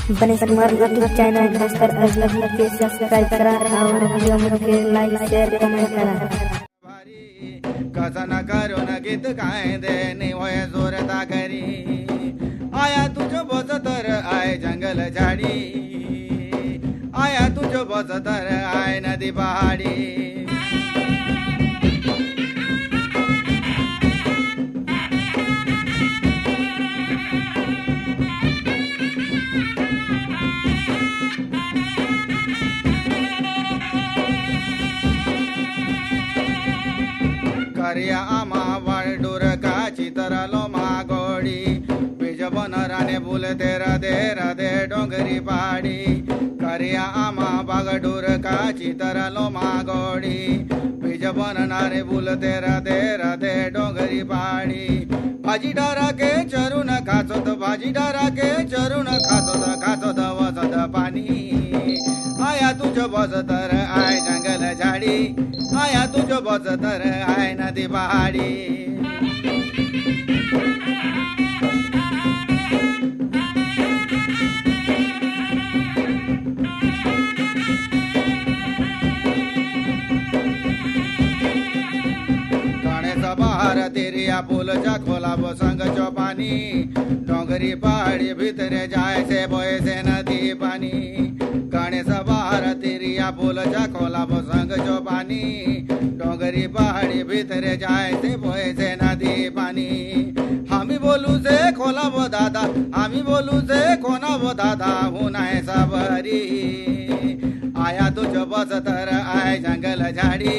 बने हमारे YouTube channel दोस्तों अलग के सब्सक्राइब करा और वीडियो में लाइक शेयर कमेंट करा। कसा न करो न गीत काय दे निवय जोरता करी आया तुझो बस तर आय जंगल झाडी आया तुझो बस तर आय नदी पहाडी करिया आमा वाळडूर का चितरलो मागोडी बीज बनराने बोलते राधे डोंगरी पहाडी करिया आमा बागडूर का चितरलो मागोडी बीज बननारे बोलते राधे डोंगरी पहाडी भाजी डारा के चरून खाचोत भाजी डारा के चरून खाचोत वसत पाणी आया तुझो बस तर आय जंगल झाडी आया तुझो बस तर आय नदी पहाडी बाहर तेरिया पुलचा खोला संग चो पानी डोंगरी पहाड़ी भीतरे जाए से बोए से नदी पानी गणेश बाहर तेरिया पुलचा खोला संग चो पानी डोंगरी पहाड़ी भीतरे जाए से बोए से नदी पानी हमी बोलू से खोला वो दादा हमी बोलू से खोना वो दादा हुनाए सबरी आया तुझो बस तर आय जंगल झाडी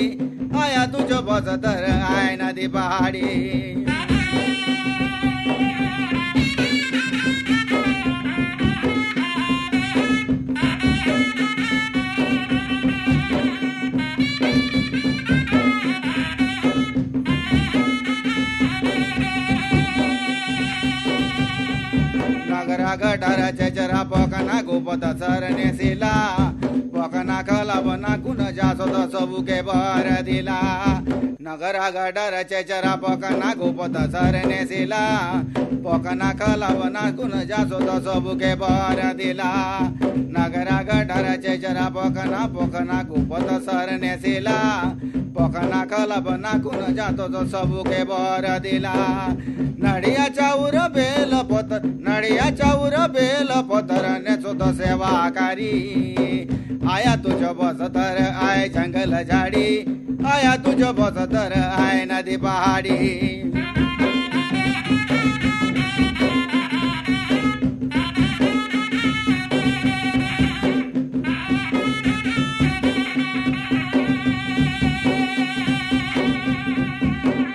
आया तुझो बस तर आय नदी पहाडी नगरा गटारा चचरा पकना गोपत सरने सिला पकना खला बना कुन जासो त सबु के बर दिला नगरा गटारा चचरा पकना गोपत सरने सिला पकना खला बना कुन जासो त सबु के बर दिला नगरा गटारा चचरा पकना गोपत सरने सिला पकना खला बना कुन जातो त सबु के बर दिला नडिया चाउर बेल पतर नेचो तो सेवाकारी आया तुझो बस तर आय जंगल झाडी आया तुझो बस तर आय नदी पहाडी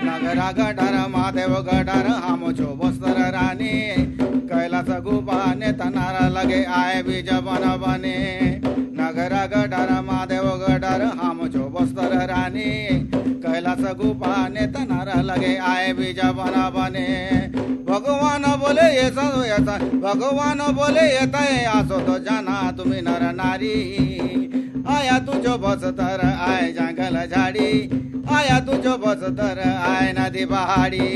नगरा गटार महादेव गटार हामचो बस्तर रानी कैलास गुपाने तनारा लगे आय बीज बन बने नगरा गटार महादेव गटार हामचो बस्तर रानी कैलास गुपाने तनारा लगे आय बीज बन बने भगवान बोले ऐसा भगवान बोले येता आसो तो जाना तुम्ही नर नारी आया तुझो बस तर आय जंगल झाडी आया तुझो बस तर आय नदी पहाडी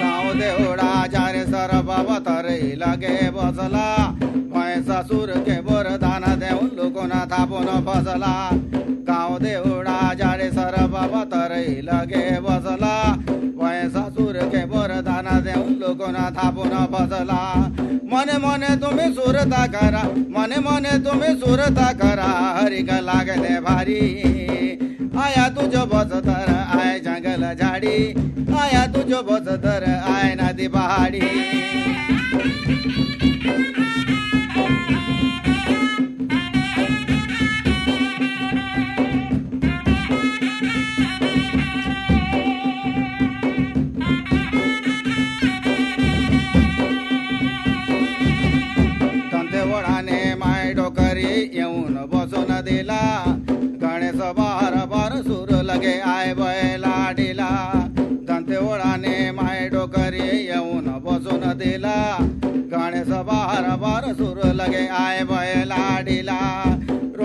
गाव देवडा जारे सर बाबा तरे लगे बसला पैसा सुर के वरदान देऊन लोकोना थापून बसला गाव देवडा जारे सर बाबा तरे लगे बसला पैसा सुर के वरदान देऊन लोकोना थापून बसला मने मने तुम्ही सुरता करा मने मने तुम्ही सुरता करा हरी का लागे दे भारी आया तुझो बस तर आय जंगल झाडी आया तुझो बस तर आय नदी पहाडी तंतेवडाने माय डोकरी येऊन बसून दिला गणेश बार बार सूर लगे आय बैलाडीला तंतेवडाने माय डोकरी येऊन बसून दिला गणेश बार बार सूर लगे आय बैलाडीला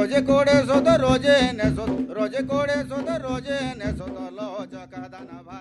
रोजे कोडे सोत रोजे ने सोत रोजे कोडे सोत रोजे ने सोत लो चका दाना भाई